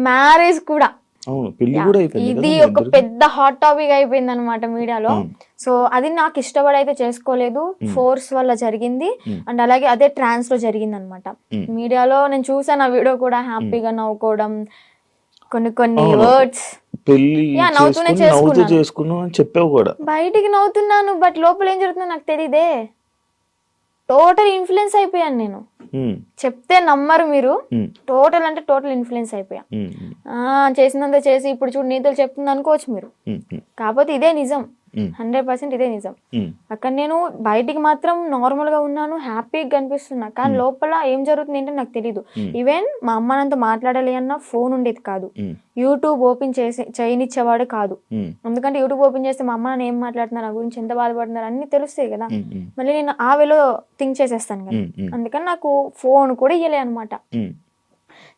Marriage కూడా. ఇది ఒక ఇద్దరికి. పెద్ద హాట్ టాపిక్ అయిపోయింది అనమాట మీడియాలో. సో అది నాకు ఇష్టపడైతే చేసుకోలేదు, ఫోర్స్ వల్ల జరిగింది. అండ్ అలాగే అదే ట్రాన్స్ లో జరిగింది అనమాట. మీడియాలో నేను చూసాను ఆ వీడియో కూడా, హ్యాపీగా నవ్వుకోవడం, కొన్ని కొన్ని వర్డ్స్ పెళ్లి నవ్వుతూనే చేసుకున్నాను అని చెప్పావు కూడా. బయటికి నవ్వుతున్నాను, బట్ లోపల ఏం జరుగుతుందో నాకు తెలియదే. టోటల్ ఇన్ఫ్లుయెన్స్ అయిపోయాను నేను. చెప్తే నమ్మరు మీరు, టోటల్ అంటే టోటల్ ఇన్ఫ్లుయెన్స్ అయిపోయా. చేసినంత చేసి ఇప్పుడు చూడు నీతులు చెప్తుంది అనుకోవచ్చు మీరు, కాకపోతే ఇదే నిజం, 100% ఇదే నిజం. అక్కడ నేను బయటికి మాత్రం నార్మల్ గా ఉన్నాను, హ్యాపీగా కనిపిస్తున్నా, కానీ లోపల ఏం జరుగుతుంది ఏంటో నాకు తెలీదు. ఈవెన్ మా అమ్మ నాతో మాట్లాడాలి అన్న ఫోన్ ఉండేది కాదు, యూట్యూబ్ ఓపెన్ చేయనిచ్చేవాడు కాదు. ఎందుకంటే యూట్యూబ్ ఓపెన్ చేస్తే మా అమ్మ నాన్న ఏం మాట్లాడుతున్నారు, నా గురించి ఎంత బాధపడుతున్నారు అన్ని తెలుస్తాయి కదా. మళ్ళీ నేను ఆ వేలో థింక్ చేసేస్తాను కదా, అందుకని నాకు ఫోన్ కూడా ఇయ్యలే అనమాట.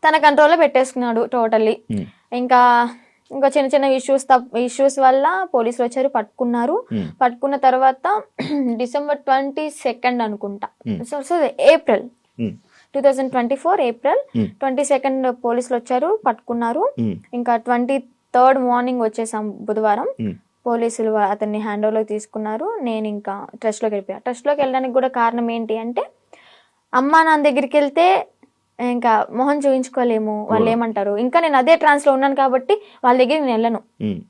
తన కంట్రోల్లో పెట్టేసుకున్నాడు టోటల్లీ. ఇంకా చిన్న చిన్న ఇష్యూస్ వల్ల పోలీసులు వచ్చారు, పట్టుకున్నారు. పట్టుకున్న తర్వాత December 22 అనుకుంటా, సో ఏప్రిల్ 2024 ఏప్రిల్ 22 పోలీసులు వచ్చారు, పట్టుకున్నారు. ఇంకా 23rd మార్నింగ్ వచ్చేసాం బుధవారం. పోలీసులు అతన్ని హ్యాండ్ ఓవర్లోకి తీసుకున్నారు. నేను ఇంకా ట్రస్ట్లోకి వెళ్ళిపోయా. ట్రస్ట్లోకి వెళ్ళడానికి కూడా కారణం ఏంటి అంటే, అమ్మా నాన్న దగ్గరికి వెళ్తే ఇంకా మొహం చూపించుకోలేము, వాళ్ళు ఏమంటారు. ఇంకా నేను అదే ట్రాన్స్ లో ఉన్నాను కాబట్టి వాళ్ళ దగ్గర నేను వెళ్ళను.